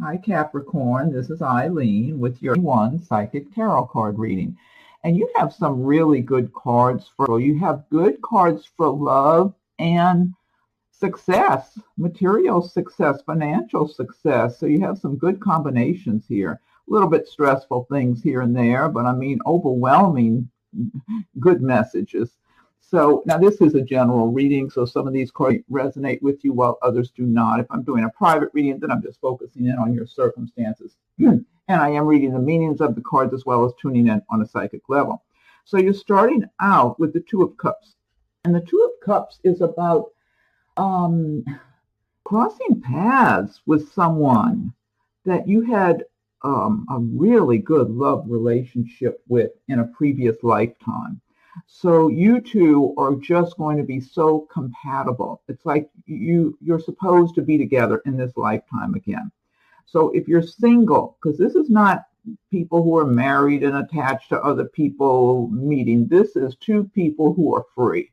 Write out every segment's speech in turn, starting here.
Hi, Capricorn. This is Eileen with your one psychic tarot card reading. And you have some really good cards for you have good cards for love and success, material success, financial success. So you have some good combinations here. A little bit stressful things here and there, but I mean overwhelming good messages. So now this is a general reading, so some of these cards resonate with you while others do not. If I'm doing a private reading, then I'm just focusing in on your circumstances. And I am reading the meanings of the cards as well as tuning in on a psychic level. So you're starting out with the Two of Cups. And the Two of Cups is about um, crossing paths with someone that you had a really good love relationship with in a previous lifetime. So you two are just going to be so compatible. It's like you're supposed to be together in this lifetime again. So if you're single, because this is not people who are married and attached to other people meeting, this is two people who are free.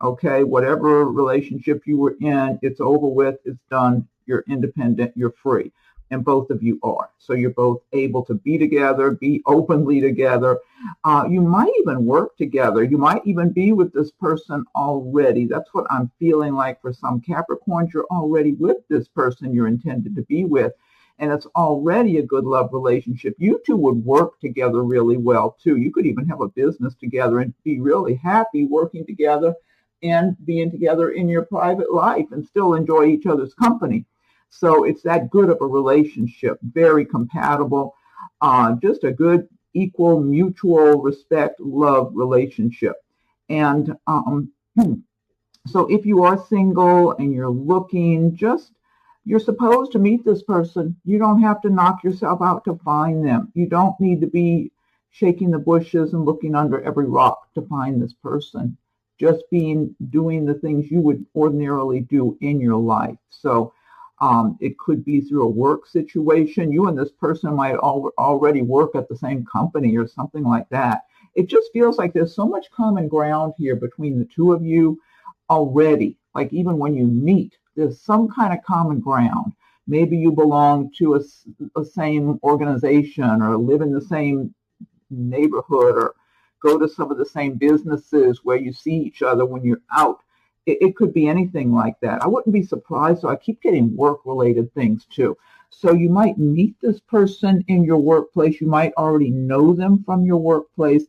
Okay, whatever relationship you were in, it's over with, it's done, you're independent, you're free. And both of you are. So you're both able to be together, be openly together. You might even work together. You might even be with this person already. That's what I'm feeling like for some Capricorns. You're already with this person you're intended to be with. And it's already a good love relationship. You two would work together really well, too. You could even have a business together and be really happy working together and being together in your private life and still enjoy each other's company. So it's that good of a relationship, very compatible, just a good, equal, mutual respect, love relationship. And so if you are single and you're looking, you're supposed to meet this person. You don't have to knock yourself out to find them. You don't need to be shaking the bushes and looking under every rock to find this person. Just doing the things you would ordinarily do in your life. So it could be through a work situation. You and this person might already work at the same company or something like that. It just feels like there's so much common ground here between the two of you already. Like even when you meet, there's some kind of common ground. Maybe you belong to a same organization or live in the same neighborhood or go to some of the same businesses where you see each other when you're out. It could be anything like that. I wouldn't be surprised. So I keep getting work-related things too. So you might meet this person in your workplace. You might already know them from your workplace.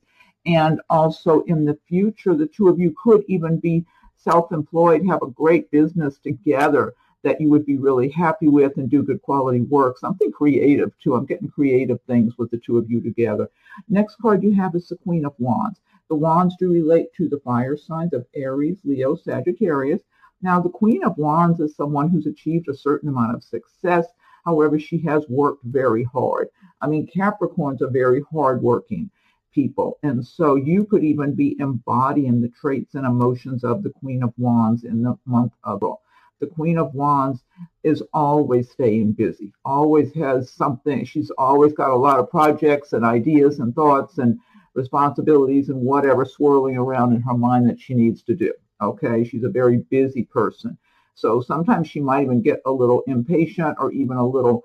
And also in the future, the two of you could even be self-employed, have a great business together that you would be really happy with and do good quality work. Something creative too. I'm getting creative things with the two of you together. Next card you have is the Queen of Wands. The wands do relate to the fire signs of Aries, Leo, Sagittarius. Now, the Queen of Wands is someone who's achieved a certain amount of success. However, she has worked very hard. I mean, Capricorns are very hardworking people. And so you could even be embodying the traits and emotions of the Queen of Wands in the month of April. The Queen of Wands is always staying busy, always has something. She's always got a lot of projects and ideas and thoughts and responsibilities and whatever swirling around in her mind that she needs to do. Okay, she's a very busy person. So sometimes she might even get a little impatient or even a little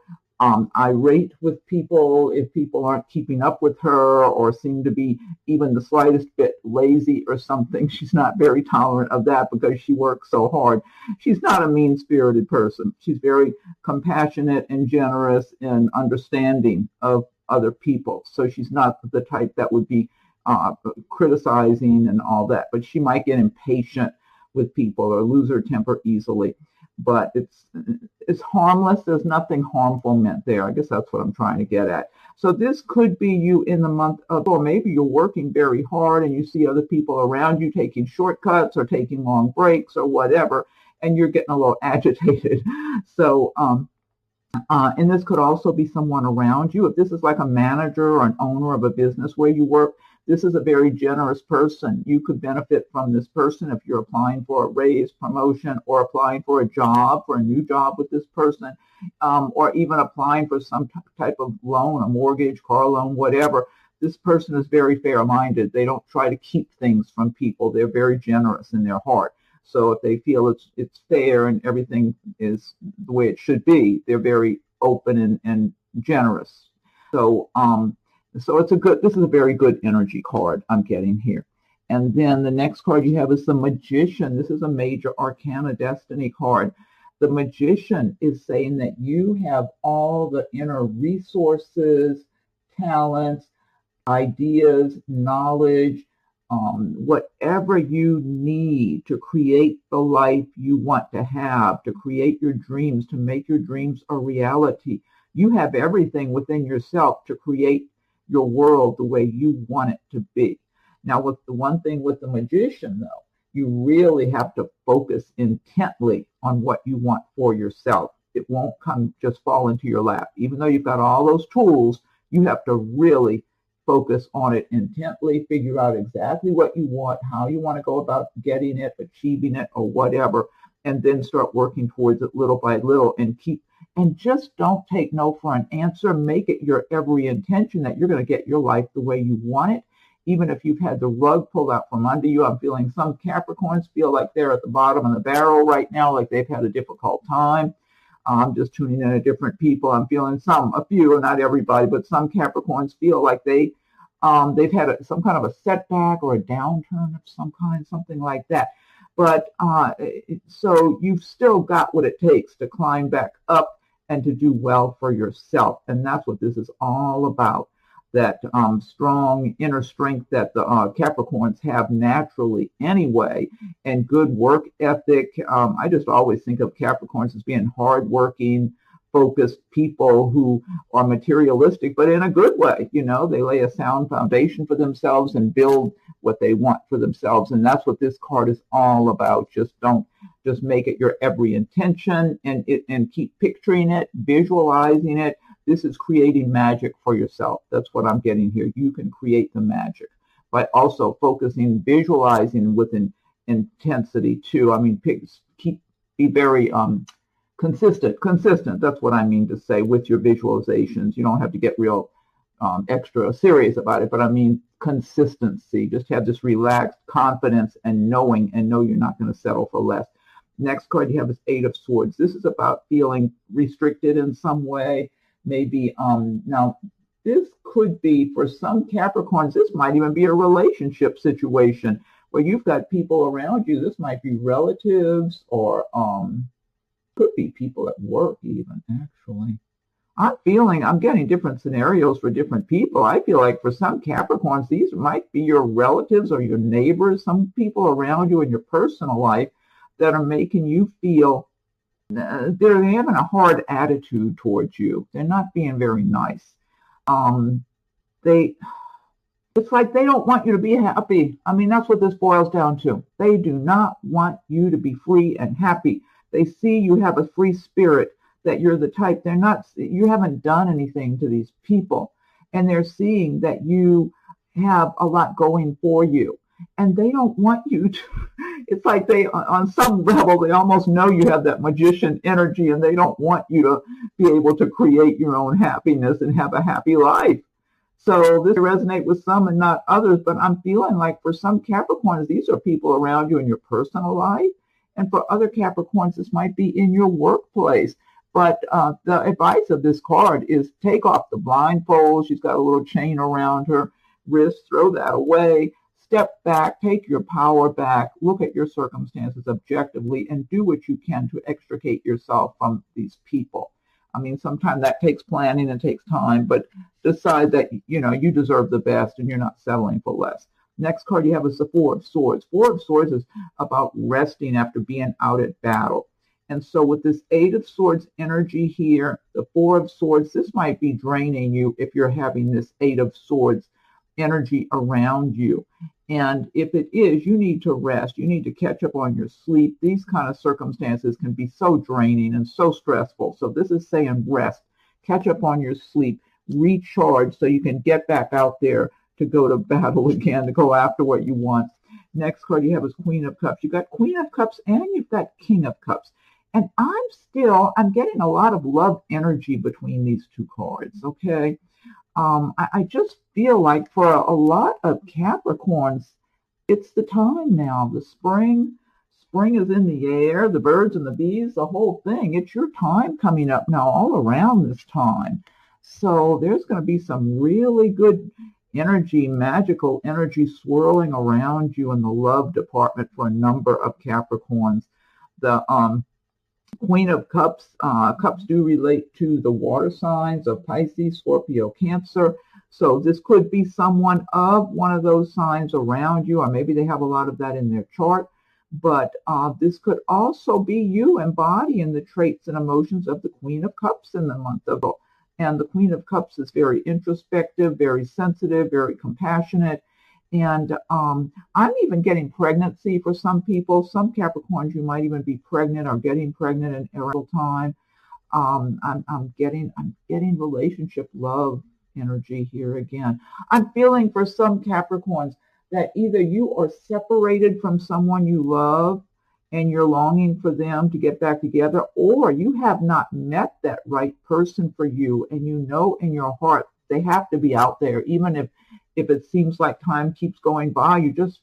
irate with people if people aren't keeping up with her or seem to be even the slightest bit lazy or something. She's not very tolerant of that because she works so hard. She's not a mean-spirited person. She's very compassionate and generous and understanding of other people. So she's not the type that would be criticizing and all that, but she might get impatient with people or lose her temper easily. But it's harmless. There's nothing harmful meant there. I guess that's what I'm trying to get at. So this could be you in the month of, or maybe you're working very hard and you see other people around you taking shortcuts or taking long breaks or whatever, and you're getting a little agitated. So and this could also be someone around you. If this is like a manager or an owner of a business where you work, this is a very generous person. You could benefit from this person if you're applying for a raise, promotion, or applying for a job, for a new job with this person, or even applying for some type of loan, a mortgage, car loan, whatever. This person is very fair-minded. They don't try to keep things from people. They're very generous in their heart. So if they feel it's fair and everything is the way it should be, they're very open and generous. So, so this is a very good energy card I'm getting here. And then the next card you have is the Magician. This is a major arcana destiny card. The Magician is saying that you have all the inner resources, talents, ideas, knowledge, whatever you need to create the life you want to have, to create your dreams, to make your dreams a reality. You have everything within yourself to create your world the way you want it to be. Now, with the one thing with the Magician, though, you really have to focus intently on what you want for yourself. It won't just fall into your lap. Even though you've got all those tools, you have to really focus on it intently, figure out exactly what you want, how you want to go about getting it, achieving it, or whatever, and then start working towards it little by little, and just don't take no for an answer. Make it your every intention that you're going to get your life the way you want it. Even if you've had the rug pulled out from under you, I'm feeling some Capricorns feel like they're at the bottom of the barrel right now, like they've had a difficult time. I'm just tuning in to different people. I'm feeling a few, not everybody, but some Capricorns feel like they've had some kind of a setback or a downturn of some kind, something like that. But so you've still got what it takes to climb back up and to do well for yourself. And that's what this is all about. That strong inner strength that the Capricorns have naturally anyway, and good work ethic. I just always think of Capricorns as being hardworking, focused people who are materialistic, but in a good way. You know, they lay a sound foundation for themselves and build what they want for themselves. And that's what this card is all about. Just make it your every intention and keep picturing it, visualizing it. This is creating magic for yourself. That's what I'm getting here. You can create the magic by also focusing, visualizing with an intensity too. I mean, be very consistent. That's what I mean to say with your visualizations. You don't have to get real extra serious about it, but I mean consistency. Just have this relaxed confidence and know you're not going to settle for less. Next card you have is Eight of Swords. This is about feeling restricted in some way. Maybe now this could be for some Capricorns, this might even be a relationship situation where you've got people around you. This might be relatives or could be people at work even, actually. I'm getting different scenarios for different people. I feel like for some Capricorns, these might be your relatives or your neighbors, some people around you in your personal life that are making you feel they're having a hard attitude towards you. They're not being very nice. It's like they don't want you to be happy. I mean, that's what this boils down to. They do not want you to be free and happy. They see you have a free spirit, that you're the type. You haven't done anything to these people, and they're seeing that you have a lot going for you. And they don't want you to, it's like on some level, they almost know you have that magician energy, and they don't want you to be able to create your own happiness and have a happy life. So this resonates with some and not others, but I'm feeling like for some Capricorns, these are people around you in your personal life. And for other Capricorns, this might be in your workplace. But the advice of this card is take off the blindfold. She's got a little chain around her wrist. Throw that away. Step back, take your power back, look at your circumstances objectively, and do what you can to extricate yourself from these people. I mean, sometimes that takes planning and takes time, but decide that, you deserve the best and you're not settling for less. Next card you have is the Four of Swords. Four of Swords is about resting after being out at battle. And so with this Eight of Swords energy here, the Four of Swords, this might be draining you if you're having this Eight of Swords energy around you. And if it is, you need to rest. You need to catch up on your sleep. These kind of circumstances can be so draining and so stressful. So this is saying rest, catch up on your sleep, recharge so you can get back out there to go to battle again, to go after what you want. Next card you have is Queen of Cups. You've got Queen of Cups and you've got King of Cups. And I'm getting a lot of love energy between these two cards, okay? I just feel like for a lot of Capricorns, it's the time now, the spring spring is in the air, the birds and the bees, the whole thing. It's your time coming up now all around this time. So there's going to be some really good energy, magical energy swirling around you in the love department for a number of Capricorns. The Queen of Cups, cups do relate to the water signs of Pisces, Scorpio, Cancer. So this could be someone of one of those signs around you, or maybe they have a lot of that in their chart. But this could also be you embodying the traits and emotions of the Queen of Cups in the month of April. And the Queen of Cups is very introspective, very sensitive, very compassionate. And I'm even getting pregnancy for some people. Some Capricorns, you might even be pregnant or getting pregnant in real time. I'm getting relationship love energy here again. I'm feeling for some Capricorns that either you are separated from someone you love and you're longing for them to get back together, or you have not met that right person for you, and you know in your heart they have to be out there, even if it seems like time keeps going by. You just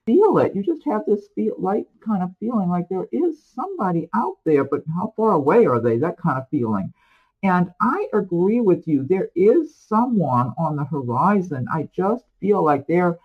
feel it. You just have this light kind of feeling like there is somebody out there, but how far away are they? That kind of feeling. And I agree with you. There is someone on the horizon. I just feel like they're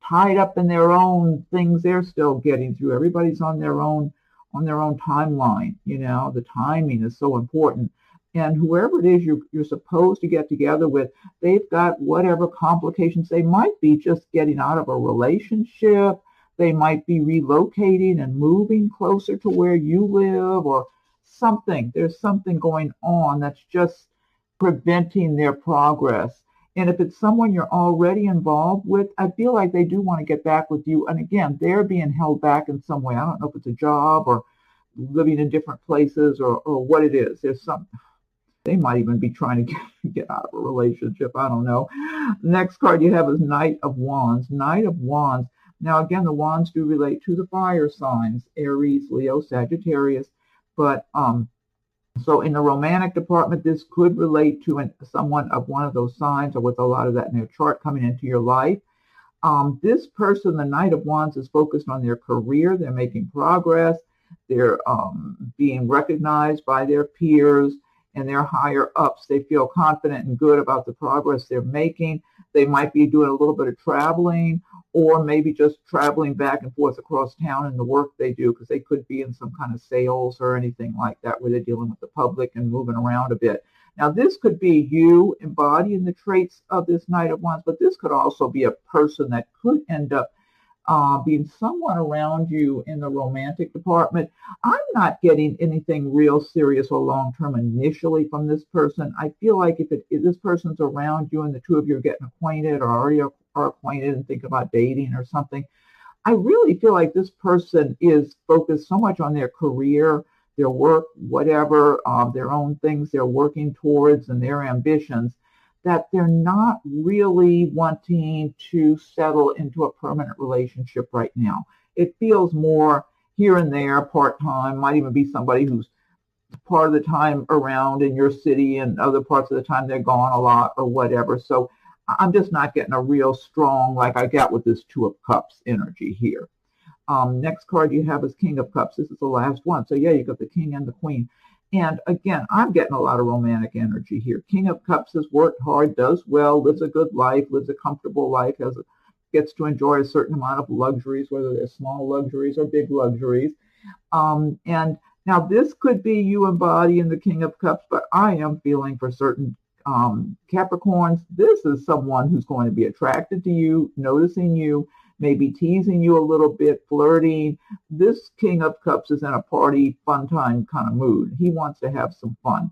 tied up in their own things they're still getting through. Everybody's on their own timeline. You know, the timing is so important. And whoever it is you're supposed to get together with, they've got whatever complications. They might be just getting out of a relationship. They might be relocating and moving closer to where you live, or something. There's something going on that's just preventing their progress. And if it's someone you're already involved with, I feel like they do want to get back with you. And again, they're being held back in some way. I don't know if it's a job or living in different places or what it is. There's some. They might even be trying to get out of a relationship. I don't know. The next card you have is Knight of Wands. Knight of Wands. Now, again, the wands do relate to the fire signs, Aries, Leo, Sagittarius. But so in the romantic department, this could relate to someone of one of those signs, or with a lot of that in their chart coming into your life. This person, the Knight of Wands, is focused on their career. They're making progress. They're being recognized by their peers and their higher ups. They feel confident and good about the progress they're making. They might be doing a little bit of traveling, or maybe just traveling back and forth across town in the work they do, because they could be in some kind of sales or anything like that where they're dealing with the public and moving around a bit. Now, this could be you embodying the traits of this Knight of Wands, but this could also be a person that could end up being someone around you in the romantic department. I'm not getting anything real serious or long-term initially from this person. I feel like if this person's around you and the two of you are getting acquainted or already are acquainted and think about dating or something, I really feel like this person is focused so much on their career, their work, whatever, their own things they're working towards and their ambitions, that they're not really wanting to settle into a permanent relationship right now. It feels more here and there, part-time, might even be somebody who's part of the time around in your city and other parts of the time they're gone a lot or whatever. So I'm just not getting a real strong, like I got with this Two of Cups energy here. Next card you have is King of Cups. This is the last one. So yeah, you got the King and the Queen. And again, I'm getting a lot of romantic energy here. King of Cups has worked hard, does well, lives a good life, lives a comfortable life, gets to enjoy a certain amount of luxuries, whether they're small luxuries or big luxuries. And now this could be you embodying the King of Cups, but I am feeling for certain Capricorns, this is someone who's going to be attracted to you, noticing you, maybe teasing you a little bit, flirting. This King of Cups is in a party, fun time kind of mood. He wants to have some fun.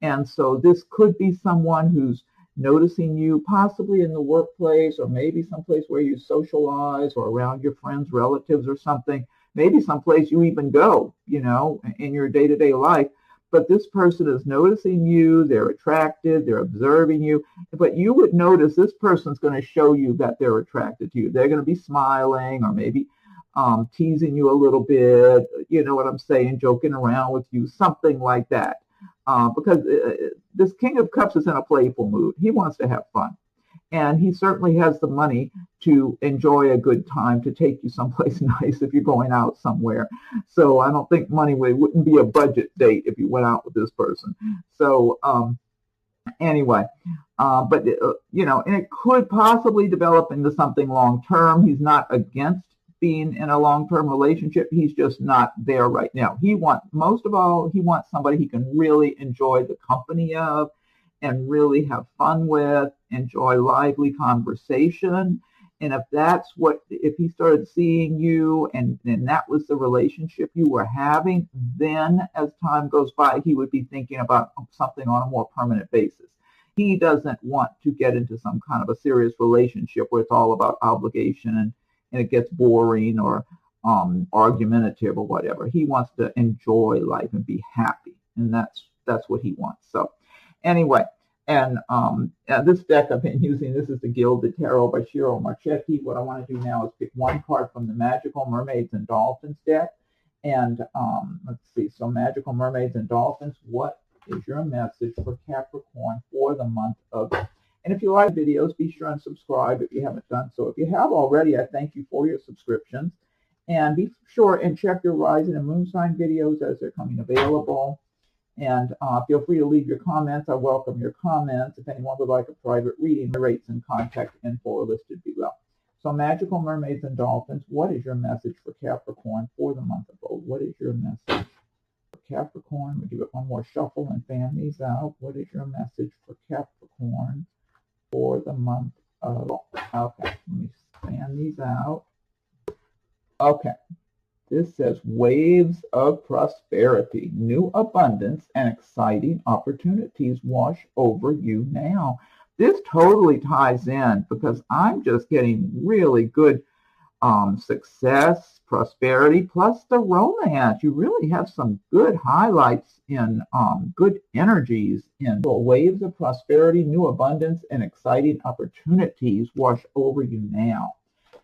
And so this could be someone who's noticing you, possibly in the workplace, or maybe someplace where you socialize, or around your friends, relatives, or something. Maybe someplace you even go, you know, in your day-to-day life. But this person is noticing you, they're attracted, they're observing you. But you would notice this person's going to show you that they're attracted to you. They're going to be smiling, or maybe teasing you a little bit, you know what I'm saying, joking around with you, something like that. Because this King of Cups is in a playful mood. He wants to have fun. And he certainly has the money to enjoy a good time, to take you someplace nice if you're going out somewhere. So I don't think money wouldn't be a budget date if you went out with this person. So anyway, but and it could possibly develop into something long term. He's not against being in a long term relationship. He's just not there right now. Most of all, he wants somebody he can really enjoy the company of and really have fun with, enjoy lively conversation. And if he started seeing you and that was the relationship you were having, then as time goes by, he would be thinking about something on a more permanent basis. He doesn't want to get into some kind of a serious relationship where it's all about obligation and it gets boring or argumentative or whatever. He wants to enjoy life and be happy. And that's what he wants. So anyway, and this deck I've been using, this is the Gilded Tarot by Shiro Marchetti. What I want to do now is pick one card from the Magical Mermaids and Dolphins deck. And let's see, so Magical Mermaids and Dolphins, what is your message for Capricorn for the month of... And if you like videos, be sure and subscribe if you haven't done so. If you have already, I thank you for your subscriptions. And be sure and check your rising and moon sign videos as they're coming available. And feel free to leave your comments. I welcome your comments. If anyone would like a private reading, the rates and contact info are listed below. So Magical Mermaids and Dolphins, what is your message for Capricorn for the month of April? What is your message for Capricorn? We'll give it one more shuffle and fan these out. What is your message for Capricorn for the month of... Okay, let me fan these out. Okay. This says waves of prosperity, new abundance, and exciting opportunities wash over you now. This totally ties in because I'm just getting really good success, prosperity, plus the romance. You really have some good highlights in good energies in waves of prosperity, new abundance, and exciting opportunities wash over you now.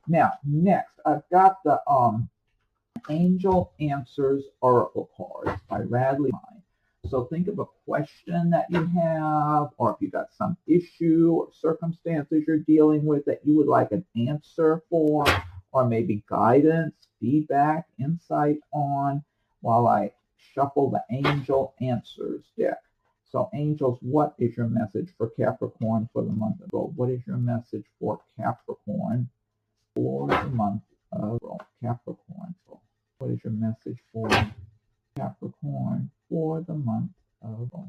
Now, next, I've got the Angel Answers Oracle cards by Radley Mind. So think of a question that you have, or if you got some issue or circumstances you're dealing with that you would like an answer for, or maybe guidance, feedback, insight on, while I shuffle the Angel Answers deck. So angels, what is your message for Capricorn for the month of April? What is your message for Capricorn for the month of April? Capricorn. What is your message for Capricorn for the month of April?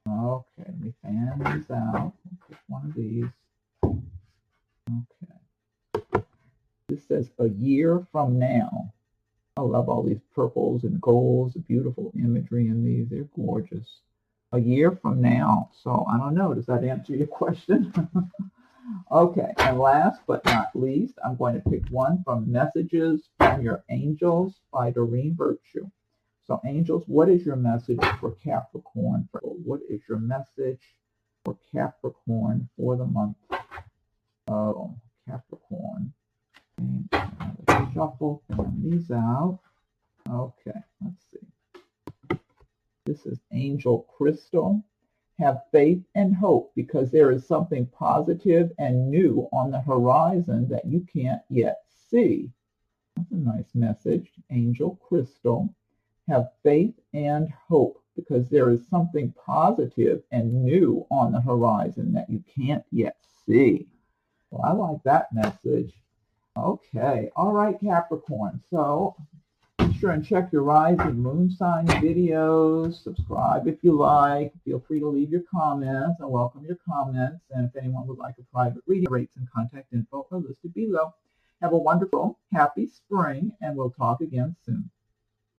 Okay, let me fan these out. I'll pick one of these. Okay. This says a year from now. I love all these purples and golds, the beautiful imagery in these. They're gorgeous. A year from now. So I don't know. Does that answer your question? Okay, and last but not least, I'm going to pick one from Messages from Your Angels by Doreen Virtue. So angels, what is your message for Capricorn? What is your message for Capricorn for the month of Capricorn? And let's shuffle these out. Okay, let's see. This is Angel Crystal. Have faith and hope because there is something positive and new on the horizon that you can't yet see. That's a nice message. Angel Crystal. Have faith and hope because there is something positive and new on the horizon that you can't yet see. Well, I like that message. Okay. All right, Capricorn. So be sure and check your rising moon sign videos. Subscribe if you like. Feel free to leave your comments. I welcome your comments. And if anyone would like a private reading, rates and contact info are listed below. Have a wonderful, happy spring, and we'll talk again soon.